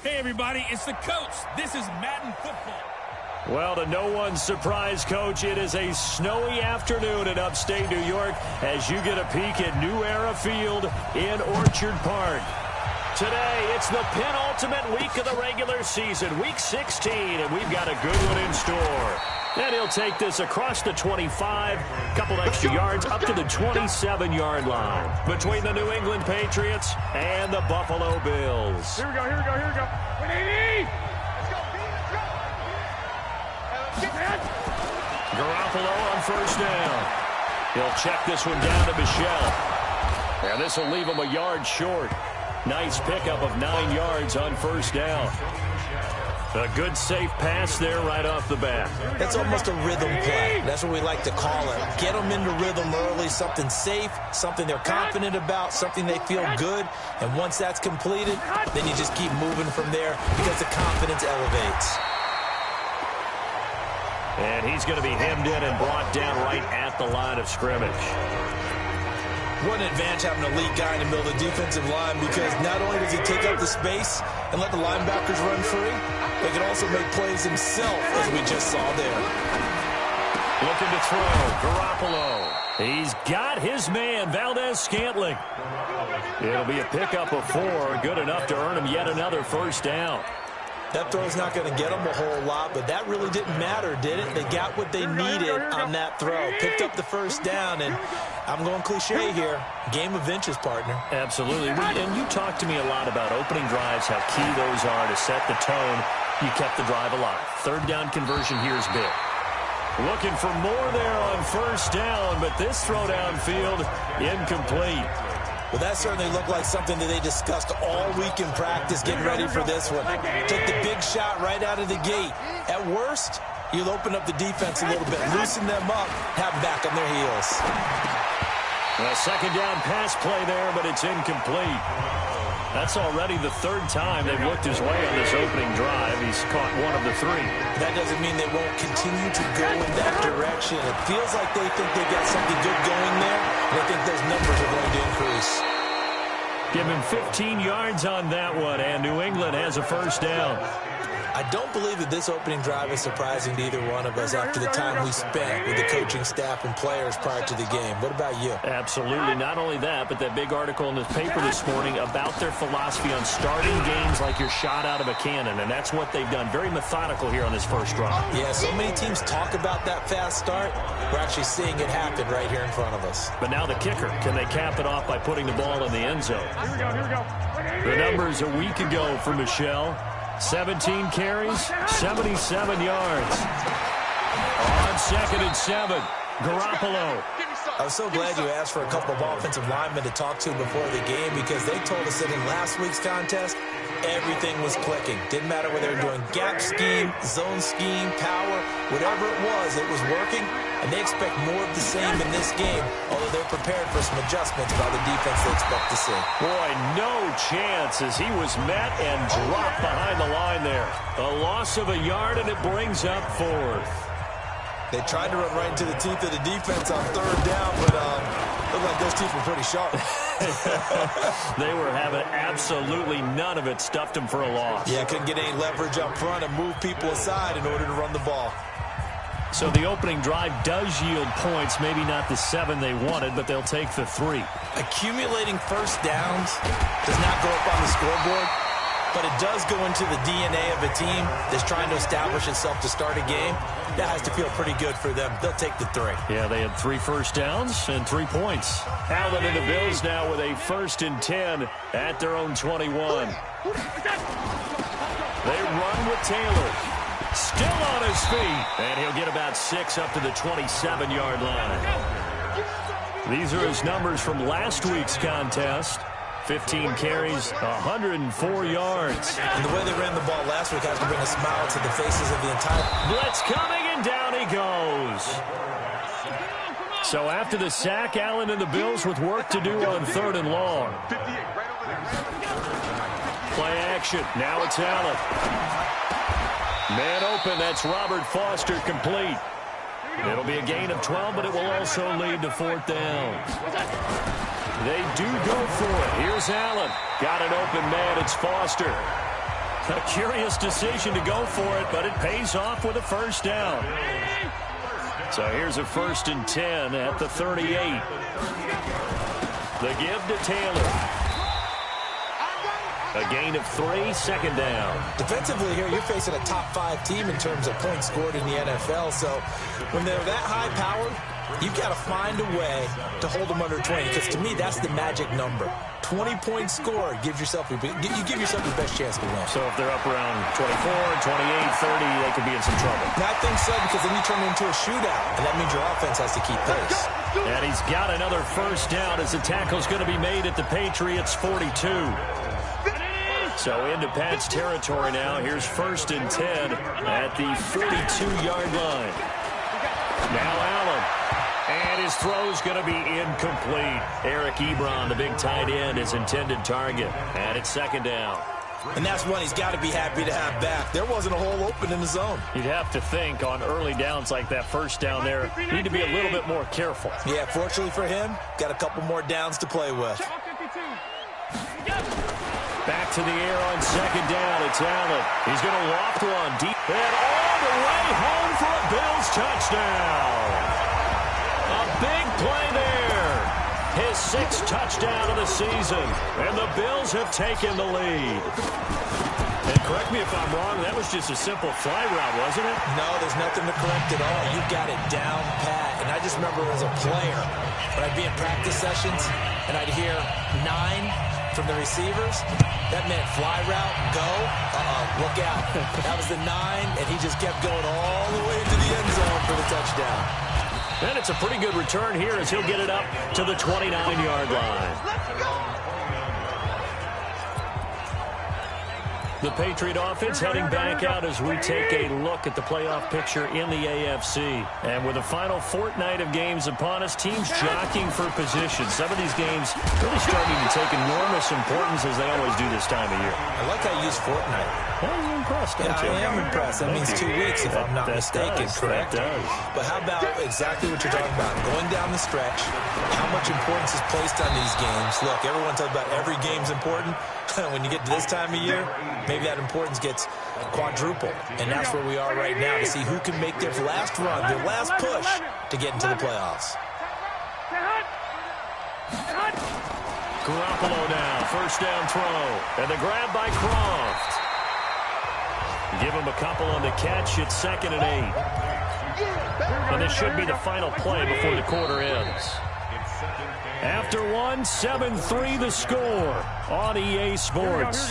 Hey, everybody, it's the coach. This is Madden Football. Well, to no one's surprise, Coach, it is a snowy afternoon in upstate New York as you get a peek at New Era Field in Orchard Park. Today, it's the penultimate week of the regular season, Week 16, and we've got a good one in store. And he'll take this across the 25, couple extra yards up to the 27-yard line between the New England Patriots and the Buffalo Bills. Here we go. 180! Garoppolo on first down. He'll check this one down to Michelle. And this will leave him a yard short. Nice pickup of 9 yards on first down. A good, safe pass there right off the bat. That's almost a rhythm play. That's what we like to call it. Get them into rhythm early, something safe, something they're confident about, something they feel good. And once that's completed, then you just keep moving from there because the confidence elevates. And he's going to be hemmed in and brought down right at the line of scrimmage. What an advantage having an elite guy in the middle of the defensive line, because not only does he take up the space and let the linebackers run free, but he can also make plays himself, as we just saw there. Looking to throw, Garoppolo. He's got his man, Valdez-Scantling. It'll be a pickup of 4, good enough to earn him yet another first down. That throw's not going to get them a whole lot, but that really didn't matter, did it? They got what they needed on that throw. Picked up the first down, and I'm going cliche here. Game of inches, partner. Absolutely. And you talked to me a lot about opening drives, how key those are to set the tone. You kept the drive alive. Third down conversion here is big. Looking for more there on first down, but this throw downfield incomplete. Well, that certainly looked like something that they discussed all week in practice, getting ready for this one. Take the big shot right out of the gate. At worst, you'll open up the defense a little bit, loosen them up, have them back on their heels. A second down pass play there, but it's incomplete. That's already the third time they've looked his way on this opening drive. He's caught one of the 3. That doesn't mean they won't continue to go in that direction. It feels like they think they got something good going there, and I think those numbers are going to increase. Give him 15 yards on that one, and New England has a first down. I don't believe that this opening drive is surprising to either one of us after the time we spent with the coaching staff and players prior to the game. What about you? Absolutely. Not only that, but that big article in this paper this morning about their philosophy on starting games like you're shot out of a cannon, and that's what they've done. Very methodical here on this first drive. Yeah, so many teams talk about that fast start. We're actually seeing it happen right here in front of us. But now the kicker. Can they cap it off by putting the ball in the end zone? Here we go, here we go. The numbers a week ago for Michelle. 17 carries, 77 yards. On 2nd and 7, Garoppolo. I was so glad you asked for a couple of offensive linemen to talk to before the game because they told us that in last week's contest, everything was clicking. Didn't matter whether they were doing gap scheme, zone scheme, power, whatever it was working. And they expect more of the same in this game, although they're prepared for some adjustments by the defense they expect to see. Boy, no chance as he was met and dropped behind the line there. A loss of a yard, and it brings up 4th. They tried to run right into the teeth of the defense on 3rd down, but looked like those teeth were pretty sharp. They were having absolutely none of it. Stuffed them for a loss. Yeah, couldn't get any leverage up front and move people aside in order to run the ball. So the opening drive does yield points, maybe not the 7 they wanted, but they'll take the 3. Accumulating first downs does not go up on the scoreboard, but it does go into the DNA of a team that's trying to establish itself to start a game. That has to feel pretty good for them. They'll take the 3. Yeah, they had 3 first downs and 3 points. Allen and the Bills now with a 1st and 10 at their own 21. They run with Taylor. Still on his feet. And he'll get about 6 up to the 27-yard line. These are his numbers from last week's contest. 15 carries, 104 yards. And the way they ran the ball last week has to bring a smile to the faces of the entire... Blitz coming, and down he goes. So after the sack, Allen and the Bills with work to do on 3rd and long. Play action. Now it's Allen. Man open, that's Robert Foster, complete. It'll be a gain of 12, but it will also lead to 4th down. They do go for it. Here's Allen. Got an open man, it's Foster. A curious decision to go for it, but it pays off with a 1st down. So here's a 1st and 10 at the 38. The give to Taylor. A gain of 3, 2nd down. Defensively here, you're facing a top 5 team in terms of points scored in the NFL. So when they're that high-powered, you've got to find a way to hold them under 20. Because to me, that's the magic number. 20 points scored gives yourself you give yourself the best chance to win. So if they're up around 24, 28, 30, they could be in some trouble. And I think so, because then you turn it into a shootout, and that means your offense has to keep pace. And he's got another 1st down as the tackle's going to be made at the Patriots' 42. So into Pat's territory now. Here's 1st and 10 at the 42-yard line. Now Allen. And his throw's going to be incomplete. Eric Ebron, the big tight end, his intended target. And it's 2nd down. And that's one he's got to be happy to have back. There wasn't a hole open in the zone. You'd have to think on early downs like that 1st down there, you need to be a little bit more careful. Yeah, fortunately for him, got a couple more downs to play with. Back to the air on 2nd down. It's Allen. He's going to loft one deep. And all the way home for a Bills touchdown. A big play there. His 6th touchdown of the season. And the Bills have taken the lead. And correct me if I'm wrong, that was just a simple fly route, wasn't it? No, there's nothing to correct at all. You got it down pat. And I just remember as a player, when I'd be in practice sessions, and I'd hear 9 from the receivers, that meant fly route, go, look out. That was the 9, and he just kept going all the way into the end zone for the touchdown. And it's a pretty good return here as he'll get it up to the 29-yard line. The Patriot offense heading back out as we take a look at the playoff picture in the AFC. And with the final fortnight of games upon us, teams jockeying for position. Some of these games really starting to take enormous importance as they always do this time of year. I like how you use fortnight. Well, you're impressed, don't you? I am impressed. That means 2 weeks if I'm not mistaken, correct? That does. But how about exactly what you're talking about? Going down the stretch, how much importance is placed on these games. Look, everyone talks about every game's important. When you get to this time of year, maybe that importance gets quadrupled. And that's where we are right now to see who can make their last run, their last push to get into the playoffs. Garoppolo now, first down throw. And the grab by Croft. Give him a couple on the catch. It's 2nd and 8. And this should be the final play before the quarter ends. After one, 7-3 the score on EA Sports.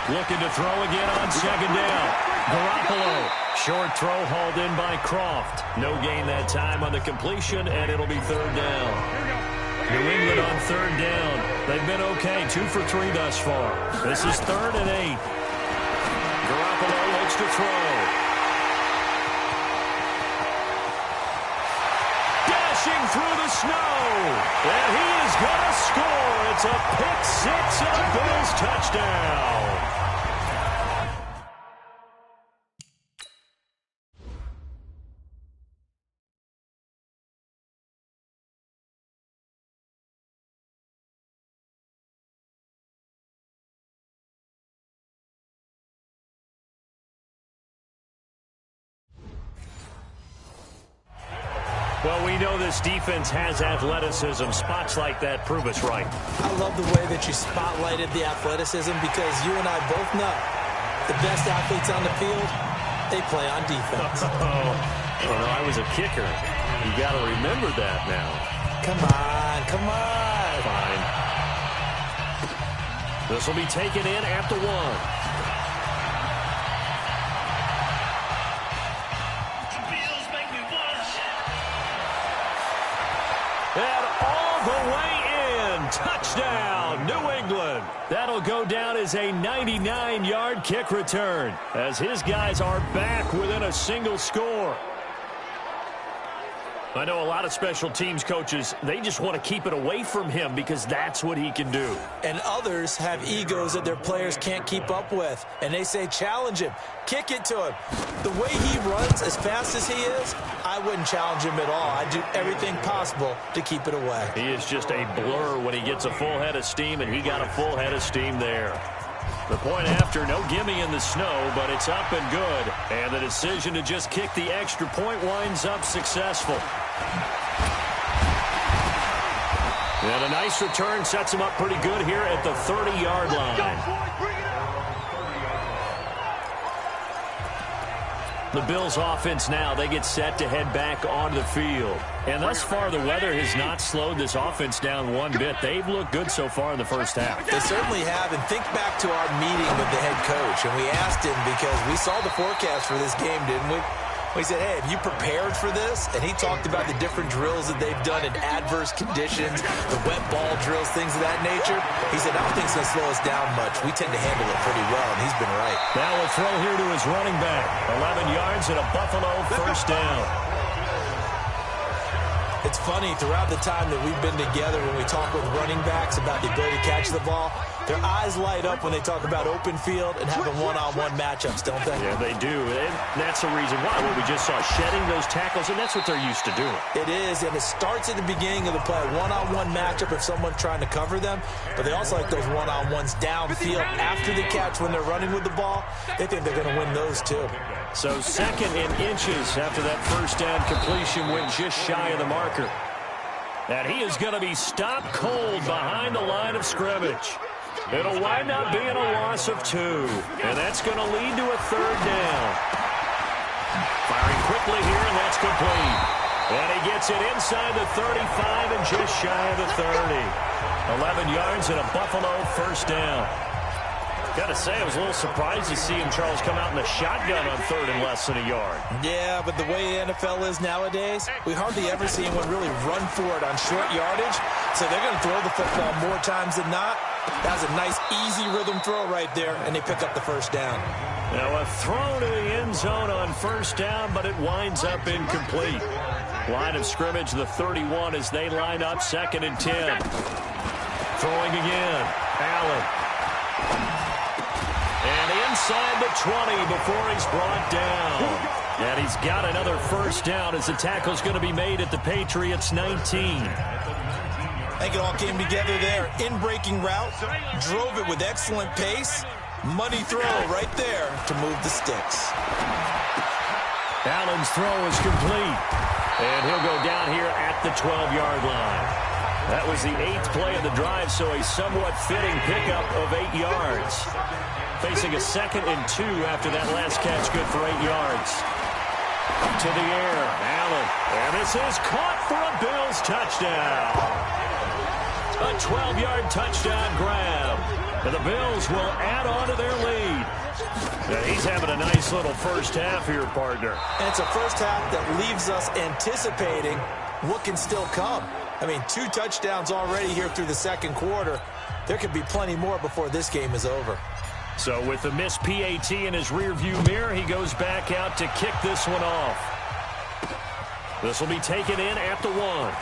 Looking to throw again on 2nd down. Garoppolo. Short throw hauled in by Croft. No gain that time on the completion, and it'll be 3rd down. New England on 3rd down. They've been okay, 2 for 3 thus far. This is 3rd and 8. Garoppolo looks to throw. Dashing through the snow. And he is going to score. It's a pick 6 and a Bills touchdown. Well, we know this defense has athleticism. Spots like that prove us right. I love the way that you spotlighted the athleticism because you and I both know the best athletes on the field, they play on defense. Well, I was a kicker. You got to remember that now. Come on, come on. Fine. This will be taken in at the 1. And all the way in. Touchdown, New England. That'll go down as a 99-yard kick return as his guys are back within a single score. I know a lot of special teams coaches, they just want to keep it away from him because that's what he can do. And others have egos that their players can't keep up with. And they say, challenge him, kick it to him. The way he runs as fast as he is, I wouldn't challenge him at all. I'd do everything possible to keep it away. He is just a blur when he gets a full head of steam, and he got a full head of steam there. The point after, no gimme in the snow, but it's up and good. And the decision to just kick the extra point winds up successful. And a nice return sets him up pretty good here at the 30-yard line. The Bills offense now, they get set to head back onto the field. And thus far, the weather has not slowed this offense down one bit. They've looked good so far in the first half. They certainly have. And think back to our meeting with the head coach. And we asked him because we saw the forecast for this game, didn't we? We said, hey, have you prepared for this? And he talked about the different drills that they've done in adverse conditions, the wet ball drills, things of that nature. He said, I don't think it's going to slow us down much. We tend to handle it pretty well, and he's been right. Now a throw here to his running back. 11 yards and a Buffalo first down. It's funny, throughout the time that we've been together, when we talk with running backs about the ability to catch the ball, their eyes light up when they talk about open field and having one-on-one matchups, don't they? Yeah, they do. And that's the reason why. What we just saw, shedding those tackles, and that's what they're used to doing. It is, and it starts at the beginning of the play. One-on-one matchup if someone's trying to cover them, but they also like those one-on-ones downfield after the catch when they're running with the ball. They think they're going to win those, too. So 2nd and inches after that first down completion went just shy of the marker. And he is going to be stopped cold behind the line of scrimmage. It'll wind up being a loss of 2. And that's going to lead to a 3rd down. Firing quickly here, and that's complete. And he gets it inside the 35 and just shy of the 30. 11 yards and a Buffalo first down. Got to say, I was a little surprised to see him, Charles, come out in the shotgun on 3rd and less than a yard. Yeah, but the way the NFL is nowadays, we hardly ever see anyone really run for it on short yardage. So they're going to throw the football more times than not. That was a nice, easy rhythm throw right there, and they pick up the first down. Now a throw to the end zone on first down, but it winds up incomplete. Line of scrimmage, the 31 as they line up 2nd and 10. Throwing again. Allen. And inside the 20 before he's brought down. And he's got another first down as the tackle's going to be made at the Patriots 19. I think it all came together there. In-breaking route, drove it with excellent pace. Money throw right there to move the sticks. Allen's throw is complete. And he'll go down here at the 12-yard line. That was the 8th play of the drive, so a somewhat fitting pickup of 8 yards. Facing a 2nd and 2 after that last catch, good for 8 yards. To the air, Allen. And this is caught for a Bills touchdown. A 12-yard touchdown grab. And the Bills will add on to their lead. Now he's having a nice little first half here, partner. And it's a first half that leaves us anticipating what can still come. I mean, 2 touchdowns already here through the second quarter. There could be plenty more before this game is over. So with the missed PAT in his rearview mirror, he goes back out to kick this one off. This will be taken in at the 1.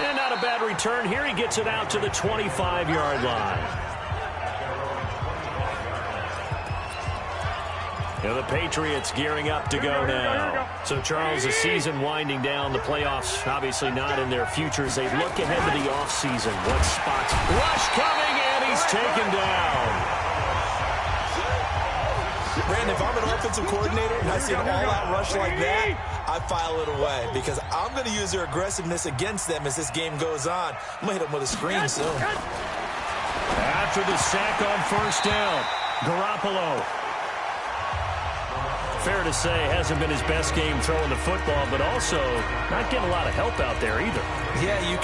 And not a bad return here. He gets it out to the 25-yard line. And the Patriots gearing up to go now. So, Charles, the season winding down, the playoffs obviously not in their futures. They look ahead to the offseason. What spots? Rush coming, and he's taken down. Brandon, if I'm an offensive coordinator and I see an all-out rush like that, I file it away because I'm going to use their aggressiveness against them as this game goes on. I'm going to hit them with a screen soon. After the sack on first down, Garoppolo. Fair to say, hasn't been his best game throwing the football, but also not getting a lot of help out there either. Yeah, you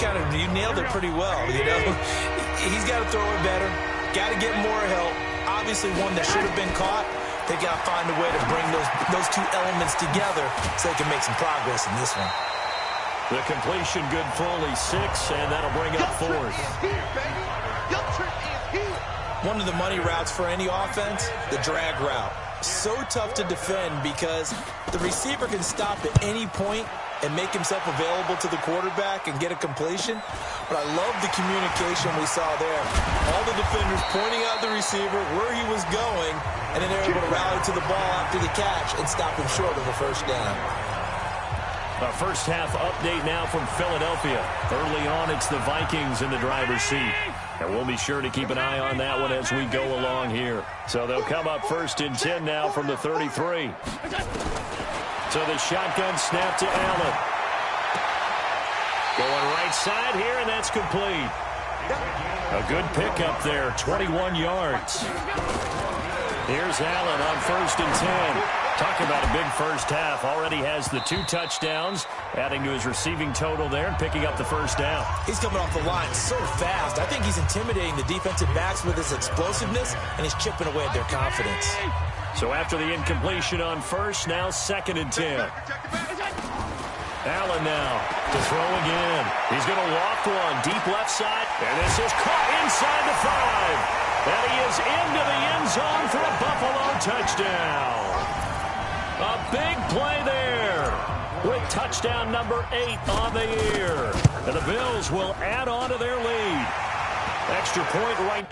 nailed it pretty well, you know. He's got to throw it better, got to get more help. Obviously one that should have been caught. They got to find a way to bring those 2 elements together so they can make some progress in this one. The completion good for only 6, and that'll bring up 4th. One of the money routes for any offense, the drag route. So tough to defend because the receiver can stop at any point and make himself available to the quarterback and get a completion. But I love the communication we saw there. All the defenders pointing out the receiver, where he was going, and then they're able to rally to the ball after the catch and stop him short of a first down. A first half update now from Philadelphia. Early on, it's the Vikings in the driver's seat. And we'll be sure to keep an eye on that one as we go along here. So they'll come up 1st and 10 now from the 33. So the shotgun snap to Allen. Going right side here, and that's complete. A good pickup there, 21 yards. Here's Allen on 1st and 10. Talk about a big first half. Already has the 2 touchdowns, adding to his receiving total there and picking up the first down. He's coming off the line so fast. I think he's intimidating the defensive backs with his explosiveness, and he's chipping away at their confidence. So after the incompletion on first, now 2nd and 10. Allen now to throw again. He's going to loft one deep left side, and this is caught inside the 5. And he is into the end zone for a Buffalo touchdown. A big play there with touchdown number 8 on the year. And the Bills will add on to their lead. Extra point right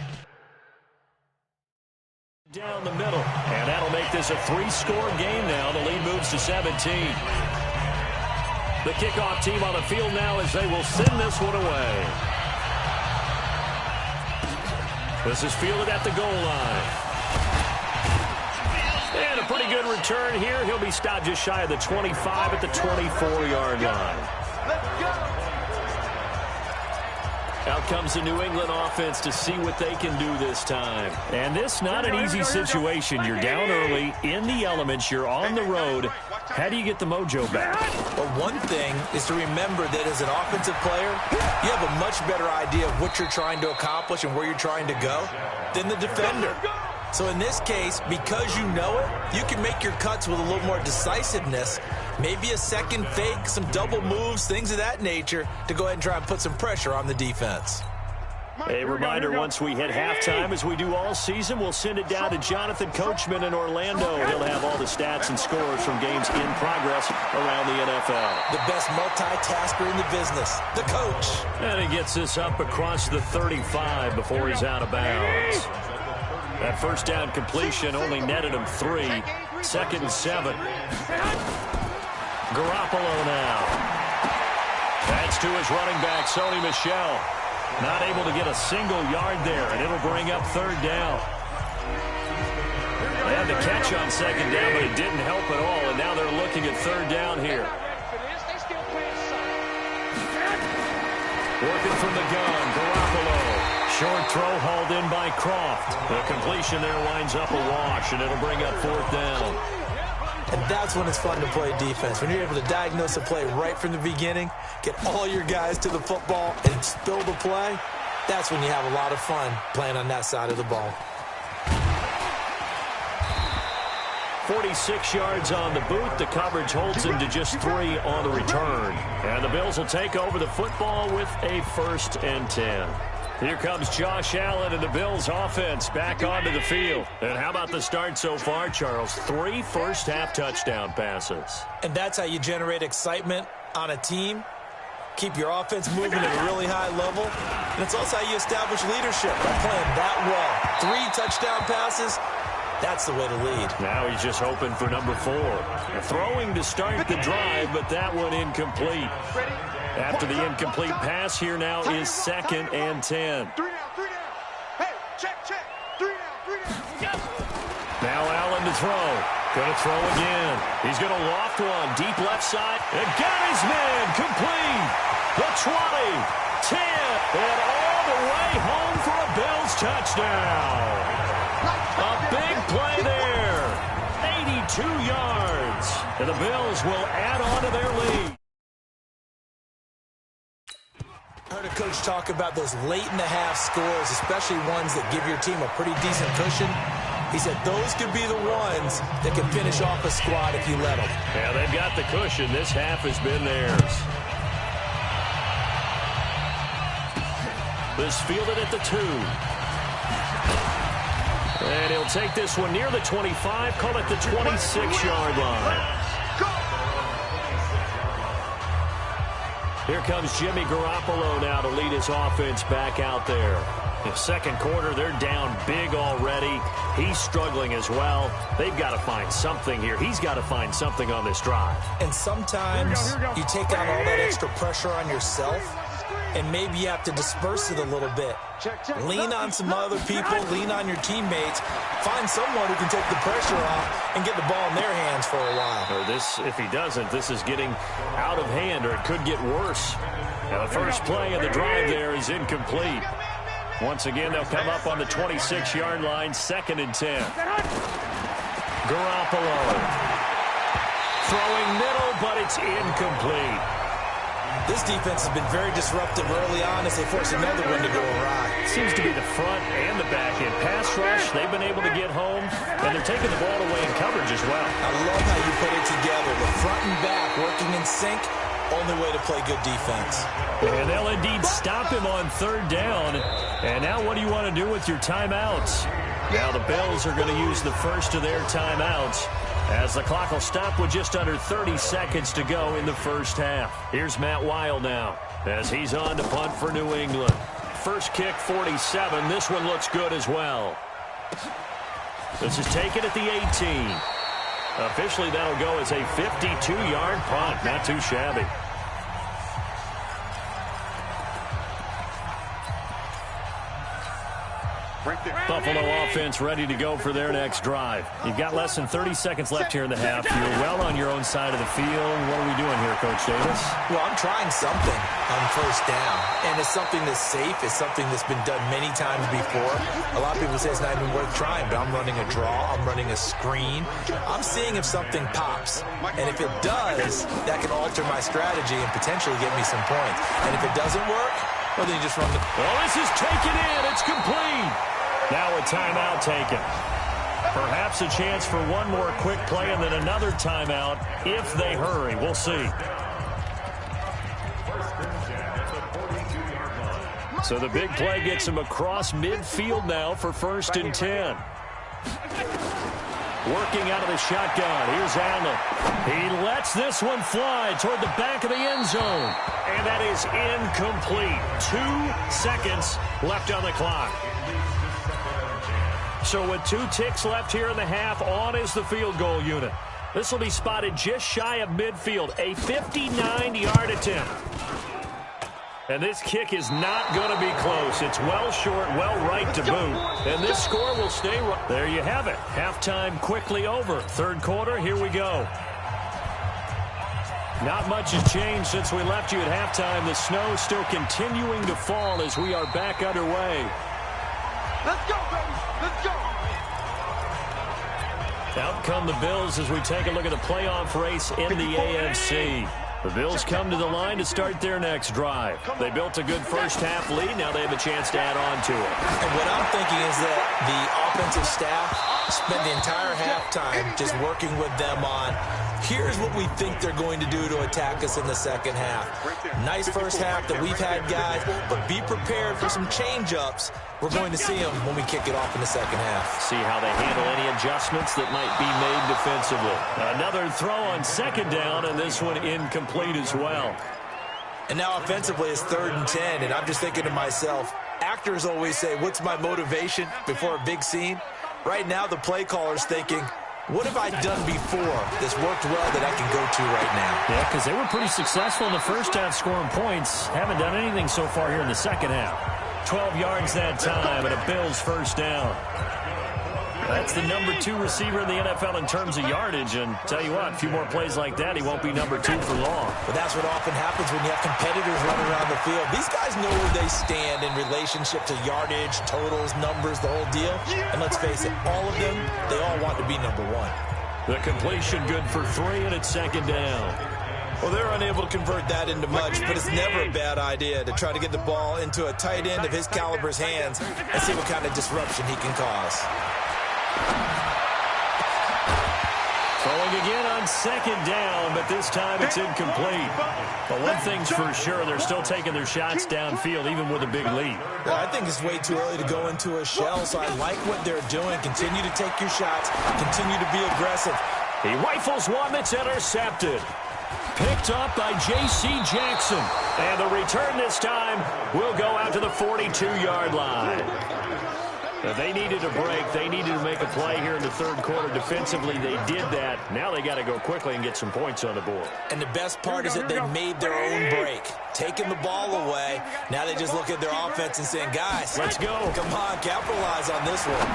down the middle. And that'll make this a 3-score game now. The lead moves to 17. The kickoff team on the field now as they will send this one away. This is fielded at the goal line. And a pretty good return here. He'll be stopped just shy of the 25 at the 24-yard line. Out comes the New England offense to see what they can do this time. And this not an easy situation. You're down early, in the elements, you're on the road. How do you get the mojo back? Well, one thing is to remember that as an offensive player, you have a much better idea of what you're trying to accomplish and where you're trying to go than the defender. So in this case, because you know it, you can make your cuts with a little more decisiveness, maybe a second fake, some double moves, things of that nature, to go ahead and try and put some pressure on the defense. A reminder, once we hit halftime, as we do all season, we'll send it down to Jonathan Coachman in Orlando. He'll have all the stats and scores from games in progress around the NFL. The best multitasker in the business, the coach. And he gets this up across the 35 before he's out of bounds. That first down completion only netted him 3. 2nd and 7. Garoppolo now. That's to his running back, Sony Michel. Not able to get a single yard there, and it'll bring up third down. They had the catch on second down, but it didn't help at all, and now they're looking at third down here. Working from the gun, Garoppolo. Short throw hauled in by Croft. The completion there winds up a wash, and it'll bring up fourth down. And that's when it's fun to play defense. When you're able to diagnose a play right from the beginning, get all your guys to the football, and spill the play, that's when you have a lot of fun playing on that side of the ball. 46 yards on the boot. The coverage holds him to just 3 on the return. And the Bills will take over the football with a 1st and 10. Here comes Josh Allen and the Bills offense back onto the field. And how about the start so far, Charles? 3 first-half touchdown passes. And that's how you generate excitement on a team. Keep your offense moving at a really high level. And it's also how you establish leadership by playing that well. 3 touchdown passes. That's the way to lead. Now he's just hoping for number 4. Throwing to start the drive, but that one incomplete. After the incomplete pass, here now is 2nd and 10. 3 down. Hey, check. 3 down. Now Allen to throw. Going to throw again. He's going to loft one. Deep left side. And got his man. Complete. The 20, 10, and all the way home for a Bills touchdown. A big play there. 82 yards. And the Bills will add on to their lead. I heard a coach talk about those late-in-the-half scores, especially ones that give your team a pretty decent cushion. He said those could be the ones that can finish off a squad if you let them. Yeah, they've got the cushion. This half has been theirs. This fielded at the 2. And he'll take this one near the 25, call it the 26-yard line. Here comes Jimmy Garoppolo now to lead his offense back out there. In the second quarter, they're down big already. He's struggling as well. They've got to find something here. He's got to find something on this drive. And sometimes you take on all that extra pressure on yourself, and maybe you have to disperse it a little bit. Lean on some other people, lean on your teammates, find someone who can take the pressure off and get the ball in their hands for a while. Or this, if he doesn't, this is getting out of hand, or it could get worse. Now the first play of the drive there is incomplete. Once again, they'll come up on the 26-yard line, 2nd and 10. Garoppolo. Throwing middle, but it's incomplete. This defense has been very disruptive early on as they force another one to go awry. Seems to be the front and the back end. Pass rush, they've been able to get home, and they're taking the ball away in coverage as well. I love how you put it together. The front and back working in sync, only way to play good defense. And they'll indeed stop him on 3rd down. And now what do you want to do with your timeouts? Now the Bills are going to use the first of their timeouts, as the clock will stop with just under 30 seconds to go in the first half. Here's Matt Weil now as he's on to punt for New England. First kick, 47. This one looks good as well. This is taken at the 18. Officially, that'll go as a 52-yard punt. Not too shabby. Buffalo offense ready to go for their next drive. You've got less than 30 seconds left here in the half. You're well on your own side of the field. What are we doing here, Coach Davis? Well, I'm trying something on 1st down, and it's something that's safe. It's something that's been done many times before. A lot of people say it's not even worth trying, but I'm running a draw. I'm running a screen. I'm seeing if something pops, and if it does, that can alter my strategy and potentially get me some points. And if it doesn't work, well, then you just run the... Well, this is taken in. It's complete. Now a timeout taken. Perhaps a chance for one more quick play and then another timeout if they hurry. We'll see. So the big play gets him across midfield now for 1st and 10. Working out of the shotgun. Here's Allen. He lets this one fly toward the back of the end zone. And that is incomplete. 2 seconds left on the clock. So with 2 ticks left here in the half, on is the field goal unit. This will be spotted just shy of midfield. A 59-yard attempt. And this kick is not going to be close. It's well short, well right to boot. And this score will stay right. There you have it. Halftime quickly over. Third quarter, here we go. Not much has changed since we left you at halftime. The snow still continuing to fall as we are back underway. Let's go, baby. Let's go. Out come the Bills as we take a look at the playoff race in the AFC. The Bills come to the line to start their next drive. They built a good first-half lead. Now they have a chance to add on to it. And what I'm thinking is that the offensive staff spent the entire halftime just working with them on, here's what we think they're going to do to attack us in the second half. Nice first half that we've had, guys, but be prepared for some change-ups. We're going to see them when we kick it off in the second half. See how they handle any adjustments that might be made defensively. Another throw on second down, and this one incomplete as well. And now offensively it's 3rd and 10, and I'm just thinking to myself, actors always say, what's my motivation before a big scene? Right now the play caller's thinking, what have I done before this worked well that I can go to right now? Yeah, because they were pretty successful in the first half scoring points. Haven't done anything so far here in the second half. 12 yards that time and a Bills first down. That's the number 2 receiver in the NFL in terms of yardage. And tell you what, a few more plays like that, he won't be number 2 for long. But that's what often happens when you have competitors running around the field. These guys know where they stand in relationship to yardage, totals, numbers, the whole deal. And let's face it, all of them, they all want to be number 1. The completion good for 3, and it's second down. Well, they're unable to convert that into much, but it's never a bad idea to try to get the ball into a tight end of his caliber's hands and see what kind of disruption he can cause. Throwing again on second down, but this time it's incomplete. But one thing's for sure, they're still taking their shots downfield, even with a big lead. Well, I think it's way too early to go into a shell, so I like what they're doing. Continue to take your shots. Continue to be aggressive. He rifles one that's intercepted. Picked up by J.C. Jackson. And the return this time will go out to the 42-yard line. If they needed a break, they needed to make a play here in the third quarter. Defensively, they did that. Now they got to go quickly and get some points on the board. And the best part is that they made their own break. Taking the ball away. Now they just look at their offense and saying, guys, let's go. Come on, capitalize on this one.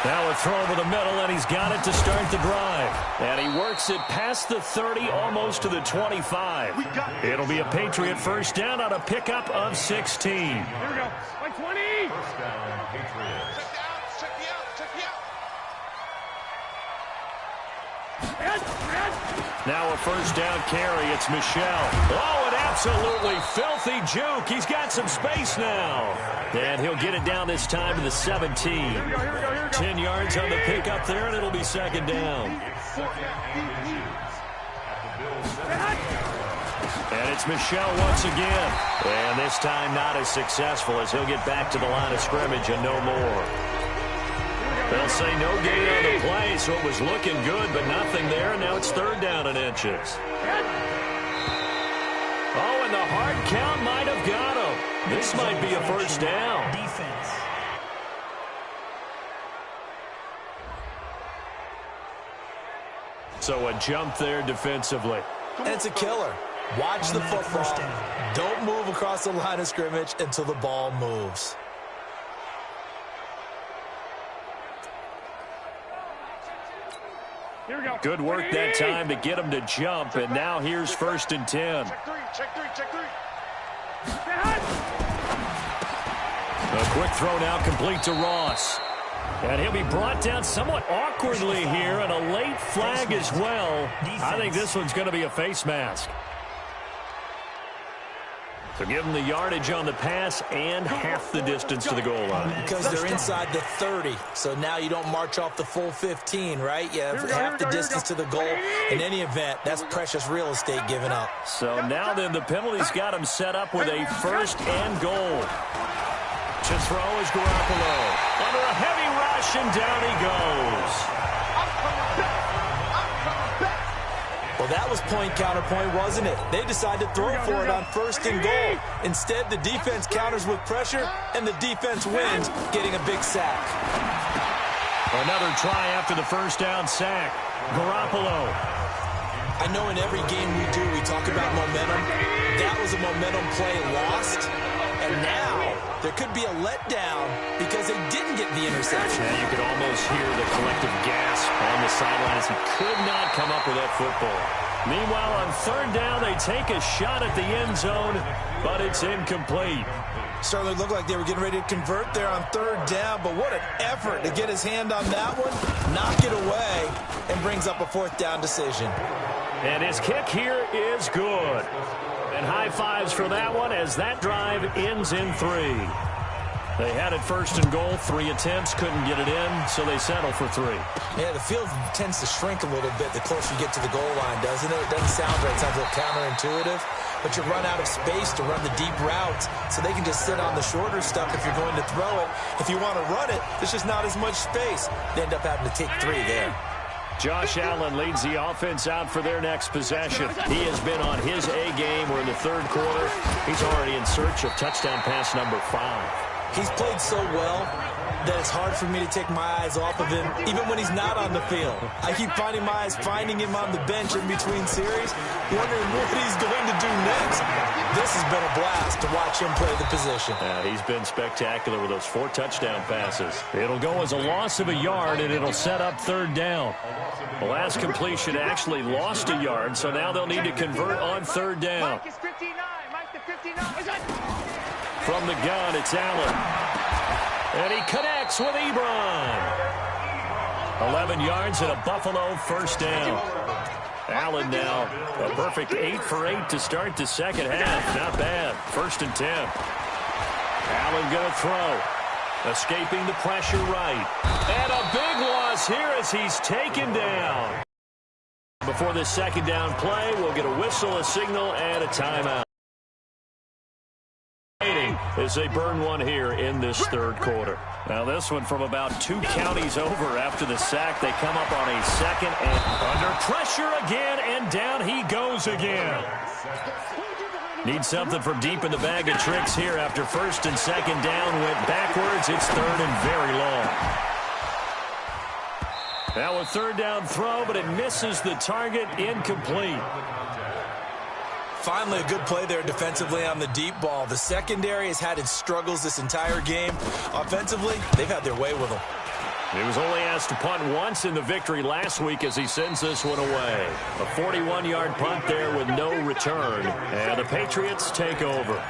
Now a throw over the middle, and he's got it to start the drive. And he works it past the 30, almost to the 25. It'll be a Patriot first down on a pickup of 16. Here we go. By 20. First down, Patriots. Check me out. Now a first down carry. It's Michelle. Oh, an absolutely filthy juke. He's got some space now. And he'll get it down this time to the 17. 10 yards on the pickup there, and it'll be second down. And it's Michelle once again. And this time not as successful as he'll get back to the line of scrimmage and no more. They'll say no gain on the play, so it was looking good, but nothing there, and now it's third down and inches. Oh, and the hard count might have got him. This might be a first down. Defense. So a jump there defensively. And it's a killer. Watch the football. Don't move across the line of scrimmage until the ball moves. Here we go. Good work that time to get him to jump, and now here's first and 10. Check three. A quick throw now complete to Ross. And he'll be brought down somewhat awkwardly here, and a late flag as well. I think this one's going to be a face mask. So give them the yardage on the pass and half the distance to the goal line. Because they're inside the 30, so now you don't march off the full 15, right? You have half the distance to the goal. In any event, that's precious real estate given up. So now then the penalty's got him set up with a first and goal. To throw is Garoppolo. Under a heavy rush, and down he goes. Well, that was point counterpoint, wasn't it? They decided to throw for it on first and goal. Instead, the defense counters with pressure, and the defense wins, getting a big sack. Another try after the first down sack. Garoppolo. I know in every game we do, we talk about momentum. That was a momentum play lost. And now there could be a letdown because they didn't get the interception. Yeah, you could almost hear the collective gasp on the sideline as he could not come up with that football. Meanwhile, on third down, they take a shot at the end zone, but it's incomplete. Certainly looked like they were getting ready to convert there on third down, but what an effort to get his hand on that one, knock it away, and brings up a fourth down decision. And his kick here is good. And high fives for that one as that drive ends in 3. They had it first and goal, 3 attempts, couldn't get it in, so they settle for 3. Yeah, the field tends to shrink a little bit the closer you get to the goal line, doesn't it? It doesn't sound right. It sounds a little counterintuitive. But you run out of space to run the deep routes, so they can just sit on the shorter stuff if you're going to throw it. If you want to run it, there's just not as much space. They end up having to take 3 there. Josh Allen leads the offense out for their next possession. He has been on his A game. We're in the third quarter. He's already in search of touchdown pass number 5. He's played so well that it's hard for me to take my eyes off of him, even when he's not on the field. I keep finding my eyes finding him on the bench in between series, wondering what he's going to do next. This has been a blast to watch him play the position. He's been spectacular with those 4 touchdown passes. It'll go as a loss of a yard, and it'll set up third down. The last completion actually lost a yard, so now they'll need to convert on third down. Mike is 59. Mike the 59. From the gun, it's Allen. And he connects with Ebron. 11 yards and a Buffalo first down. Allen now a perfect 8 for 8 to start the second half. Not bad. First and 10. Allen going to throw. Escaping the pressure right. And a big loss here as he's taken down. Before this second down play, we'll get a whistle, a signal, and a timeout. As they burn one here in this third quarter. Now this one from about 2 counties over after the sack. They come up on a second and under pressure again, and down he goes again. Need something from deep in the bag of tricks here after first and second down went backwards. It's third and very long. Now a third down throw, but it misses the target, incomplete. Finally, a good play there defensively on the deep ball. The secondary has had its struggles this entire game. Offensively, they've had their way with them. He was only asked to punt once in the victory last week as he sends this one away. A 41-yard punt there with no return. And the Patriots take over.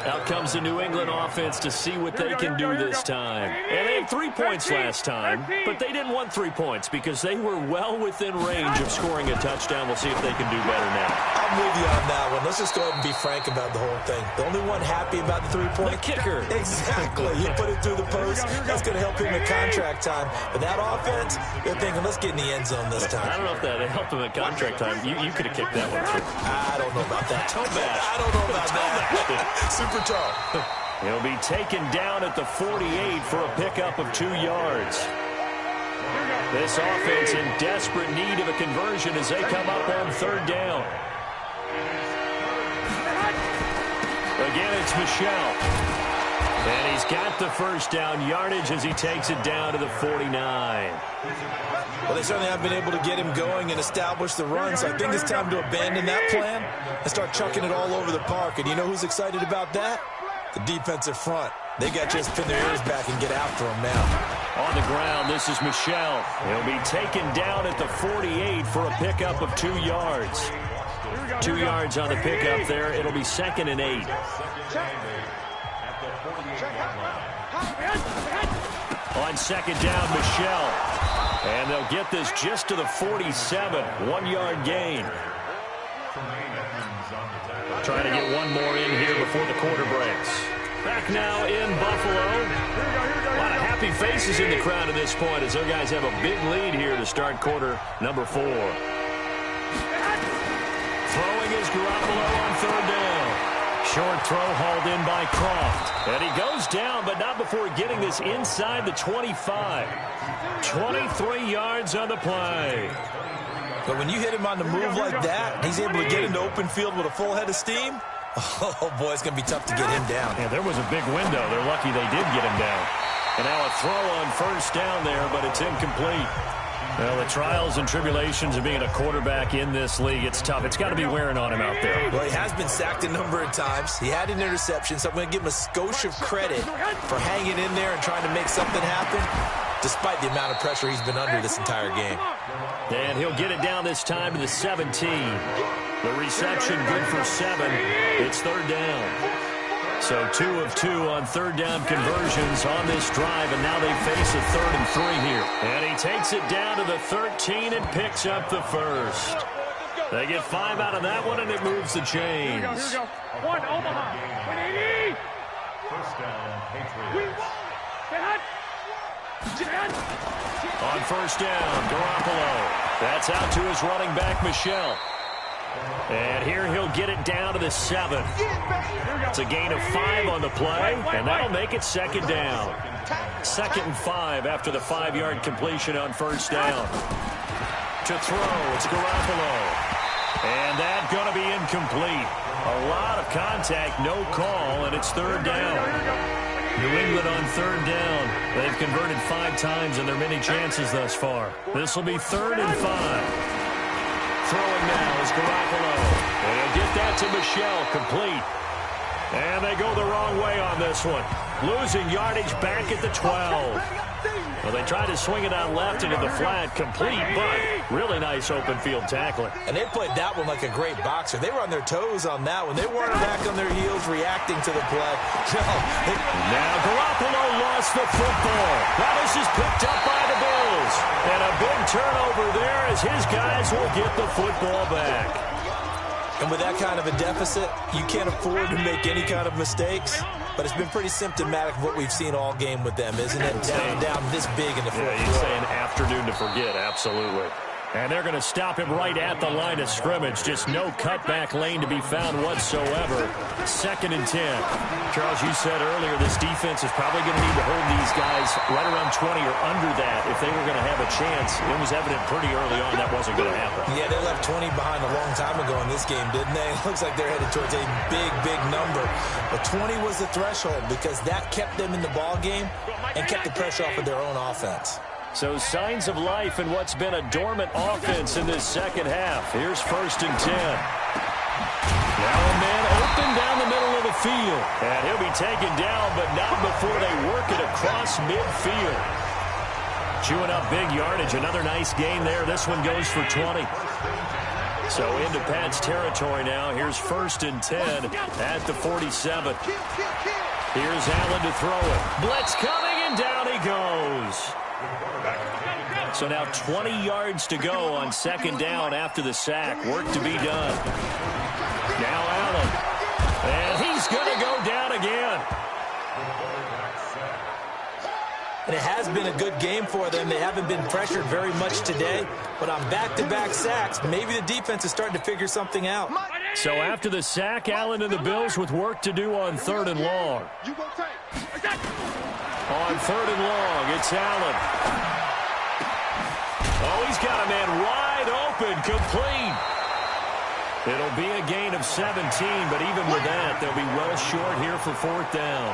Out comes the New England offense to see what they can do this time. And they had 3 points last time, but they didn't want 3 points because they were well within range of scoring a touchdown. We'll see if they can do better now. I'm with you on that one. Let's just go ahead and be frank about the whole thing. The only one happy about the 3-point? The kicker. Exactly. You put it through the post. That's going to help him at contract time. But that offense, they're thinking, let's get in the end zone this time. I don't know if that helped him at contract time. You could have kicked that one through. I don't know about that. Toe bash. I don't know about that. Super toe. He'll be taken down at the 48 for a pickup of 2 yards. This offense in desperate need of a conversion as they come up on third down. Again, it's Michel. And he's got the first down yardage as he takes it down to the 49. Well, they certainly have been able to get him going and establish the run, so I think it's time to abandon that plan and start chucking it all over the park. And you know who's excited about that? The defensive front. They got to just pin their ears back and get after him now. On the ground, this is Michel. He'll be taken down at the 48 for a pickup of 2 yards. 2 yards on the pickup there. It'll be second and 8. On second down, Michel. And they'll get this just to the 47. 1-yard gain. Trying to get one more in here before the quarter breaks. Back now in Buffalo. A lot of happy faces in the crowd at this point as their guys have a big lead here to start quarter number 4. Throwing is Garoppolo on third down. Short throw hauled in by Croft. And he goes down, but not before getting this inside the 25. 23 yards on the play. But when you hit him on the move like that, he's able to get into open field with a full head of steam, oh, boy, it's going to be tough to get him down. Yeah, there was a big window. They're lucky they did get him down. And now a throw on first down there, but it's incomplete. Well, the trials and tribulations of being a quarterback in this league, it's tough. It's got to be wearing on him out there. Well, he has been sacked a number of times. He had an interception, so I'm going to give him a skosh of credit for hanging in there and trying to make something happen, despite the amount of pressure he's been under this entire game. And he'll get it down this time to the 17. The reception good for 7. It's third down. So 2 of 2 on third down conversions on this drive, and now they face a 3rd and 3 here. And he takes it down to the 13 and picks up the first. They get 5 out of that one, and it moves the chains. Here we go. 1 Omaha. 180. First down, Patriots. On first down, Garoppolo. That's out to his running back, Michel. And here he'll get it down to the 7. It's a gain of 5 on the play, and that'll make it second down. 2nd and 5 after the 5-yard completion on first down. To throw, it's Garoppolo. And that's going to be incomplete. A lot of contact, no call, and it's third down. New England on third down. They've converted 5 times in their many chances thus far. This will be 3rd and 5. Throwing now is Garoppolo. And he'll get that to Michel, complete. And they go the wrong way on this one. Losing yardage back at the 12. Well, they tried to swing it out left into the flat, complete, but really nice open field tackling. And they played that one like a great boxer. They were on their toes on that one. They weren't back on their heels reacting to the play. Now Garoppolo lost the football. Now this is picked up by the Bills. And a big turnover there as his guys will get the football back. And with that kind of a deficit, you can't afford to make any kind of mistakes. But it's been pretty symptomatic of what we've seen all game with them, isn't it? Down this big in the fourth quarter. Yeah, you'd say an afternoon to forget, absolutely. And they're going to stop him right at the line of scrimmage. Just no cutback lane to be found whatsoever. 2nd and 10. Charles, you said earlier this defense is probably going to need to hold these guys right around 20 or under that if they were going to have a chance. It was evident pretty early on that wasn't going to happen. Yeah, they left 20 behind a long time ago in this game, didn't they? It looks like they're headed towards a big, big number. But 20 was the threshold because that kept them in the ball game and kept the pressure off of their own offense. So signs of life in what's been a dormant offense in this second half. Here's 1st and 10. Now a man open down the middle of the field. And he'll be taken down, but not before they work it across midfield. Chewing up big yardage. Another nice gain there. This one goes for 20. So into Pat's territory now. Here's 1st and 10 at the 47. Here's Allen to throw it. Blitz coming, and down he goes. So now 20 yards to go on 2nd down after the sack. Work to be done. Now Allen. And he's going to go down again. And it has been a good game for them. They haven't been pressured very much today. But on back-to-back sacks, maybe the defense is starting to figure something out. So after the sack, Allen and the Bills with work to do on 3rd and long. On 3rd and long, it's Allen. Oh, he's got a man wide open, complete. It'll be a gain of 17, but even with that, they'll be well short here for 4th down.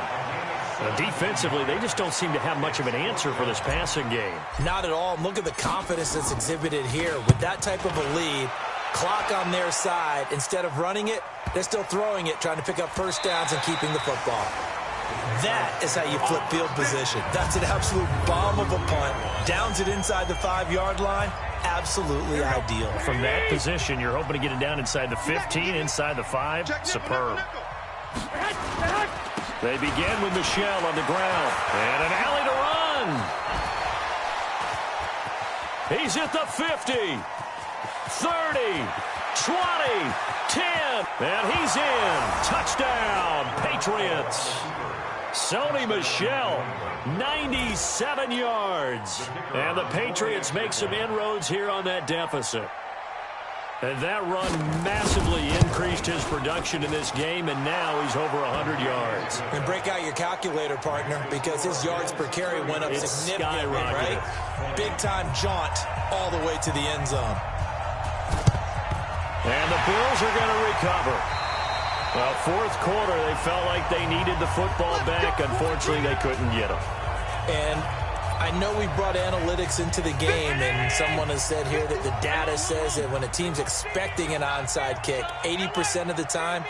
Defensively, they just don't seem to have much of an answer for this passing game. Not at all. Look at the confidence that's exhibited here. With that type of a lead, clock on their side, instead of running it, they're still throwing it, trying to pick up first downs and keeping the football. That is how you flip field position. That's an absolute bomb of a punt. Downs it inside the 5-yard line. Absolutely ideal. From that position, you're hoping to get it down inside the 15, inside the 5. Superb. They begin with Michel on the ground. And an alley to run. He's at the 50, 30, 20, 10. And he's in. Touchdown, Patriots. Sony Michel, 97 yards. And the Patriots make some inroads here on that deficit. And that run massively increased his production in this game, and now he's over 100 yards. And break out your calculator, partner, because his yards per carry went up significantly, right? Big-time jaunt all the way to the end zone. And the Bills are going to recover. Well, 4th quarter, they felt like they needed the football back. Unfortunately, they couldn't get him. And I know we brought analytics into the game, and someone has said here that the data says that when a team's expecting an onside kick, 80% of the time,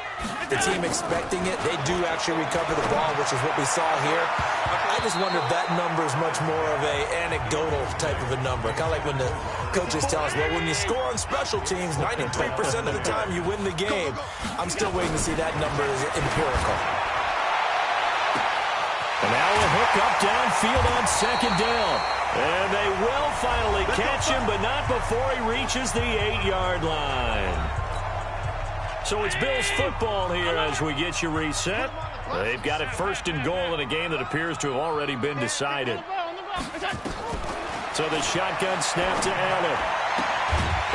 the team expecting it, they do actually recover the ball, which is what we saw here. I just wonder if that number is much more of a anecdotal type of a number. Kind of like when the coaches tell us, well, when you score on special teams, 93% of the time you win the game. I'm still waiting to see that number is empirical. And now a hook up downfield on second down. And they will finally catch him, but not before he reaches the 8-yard line. So it's Bills football here as we get you reset. They've got it first and goal in a game that appears to have already been decided. So the shotgun snap to Allen.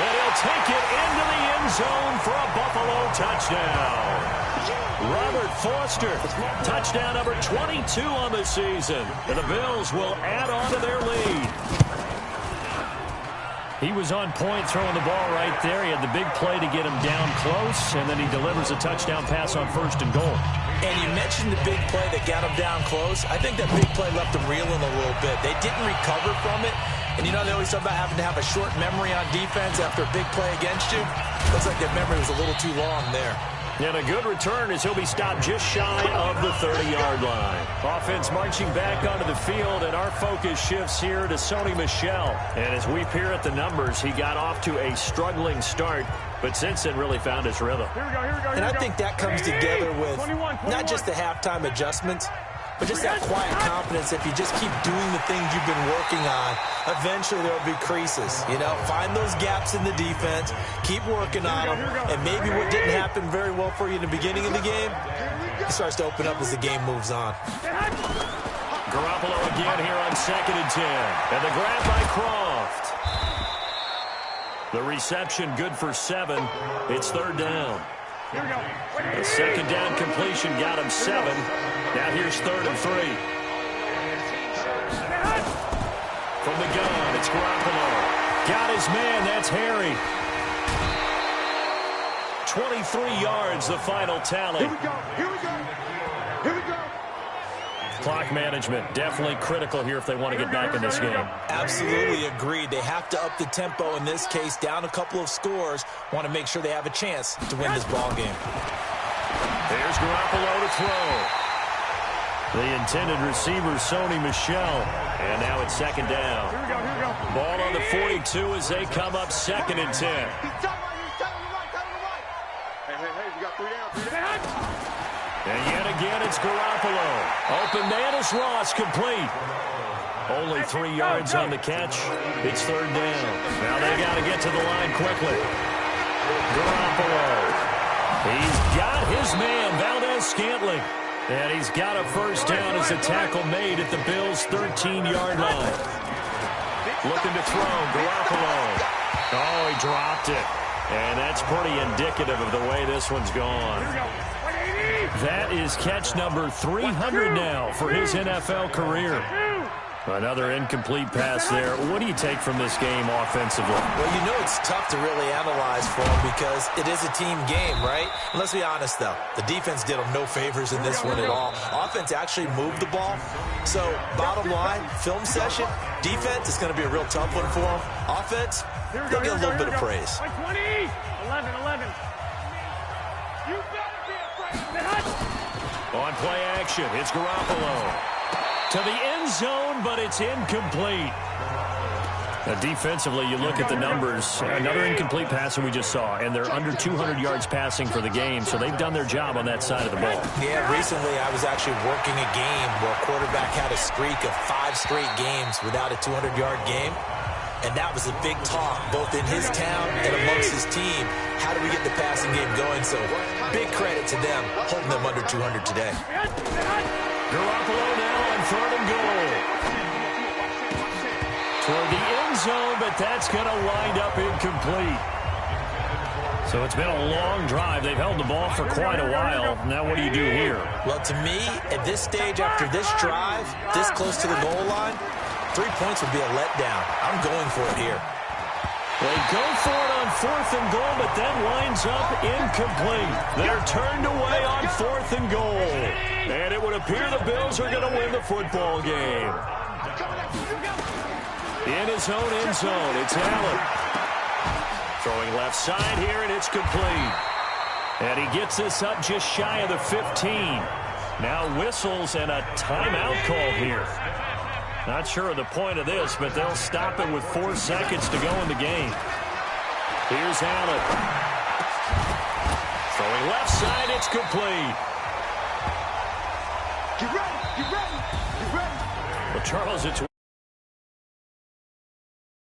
And he'll take it into the end zone for a Buffalo touchdown. Robert Foster, touchdown number 22 on the season. And the Bills will add on to their lead. He was on point throwing the ball right there. He had the big play to get him down close, and then he delivers a touchdown pass on first and goal. And you mentioned the big play that got him down close. I think that big play left him reeling a little bit. They didn't recover from it. And you know, they always talk about having to have a short memory on defense after a big play against you. Looks like their memory was a little too long there. And a good return as he'll be stopped just shy of the 30-yard line. Offense marching back onto the field, and our focus shifts here to Sony Michel. And as we peer at the numbers, he got off to a struggling start, but since then really found his rhythm. And I think that comes together with not just the halftime adjustments, but just that quiet confidence. If you just keep doing the things you've been working on, eventually there will be creases. You know, find those gaps in the defense, keep working on them, and maybe what didn't happen very well for you in the beginning of the game, it starts to open up as the game moves on. Garoppolo again here on 2nd and 10. And the grab by Croft. The reception good for 7. It's 3rd down. The 2nd down completion got him 7. Now here's 3rd and 3. From the gun, it's Garoppolo. Got his man, that's Harry. 23 yards, the final tally. Here we go, here we go, here we go. Clock management, definitely critical here if they want to get back in this game. Absolutely agreed. They have to up the tempo in this case, down a couple of scores. Want to make sure they have a chance to win this ball game. There's Garoppolo to throw. The intended receiver, Sony Michel. And now it's 2nd down. Here we go, here we go. Ball on the 42 as they come up 2nd and 10. Hey, we got 3 down. And yet again, it's Garoppolo. Open man is Ross, complete. Only 3 yards on the catch. It's 3rd down. Now they got to get to the line quickly. Garoppolo. He's got his man, Valdez-Scantling. And he's got a first down as a tackle made at the Bills' 13-yard line. Looking to throw, Garoppolo. Oh, he dropped it. And that's pretty indicative of the way this one's gone. That is catch number 300 now for his NFL career. Another incomplete pass there. What do you take from this game offensively? Well, you know it's tough to really analyze for him because it is a team game, right? And let's be honest, though. The defense did him no favors in this one at all. Offense actually moved the ball. So, bottom line, film session, defense is going to be a real tough one for him. Offense, they'll get a little bit of praise. 20, 11. You better be afraid. On play action, it's Garoppolo. To the end zone, but it's incomplete. Now, defensively, you look at the numbers. Another incomplete pass that we just saw, and they're under 200 yards passing for the game, so they've done their job on that side of the ball. Yeah, recently I was actually working a game where a quarterback had a streak of 5 straight games without a 200-yard game. And that was a big talk, both in his town and amongst his team. How do we get the passing game going? So big credit to them, holding them under 200 today. Garoppolo now on 3rd and goal. Toward the end zone, but that's going to wind up incomplete. So it's been a long drive. They've held the ball for quite a while. Now what do you do here? Well, to me, at this stage, after this drive, this close to the goal line, 3 points would be a letdown. I'm going for it here. They go for it on 4th and goal, but that winds up incomplete. They're turned away on 4th and goal. And it would appear the Bills are going to win the football game. In his own end zone, it's Allen. Throwing left side here, and it's complete. And he gets this up just shy of the 15. Now whistles and a timeout called here. Not sure of the point of this, but they'll stop it with 4 seconds to go in the game. Here's Allen. Throwing left side, it's complete. Get ready, get ready, get ready. Well, Charles, it's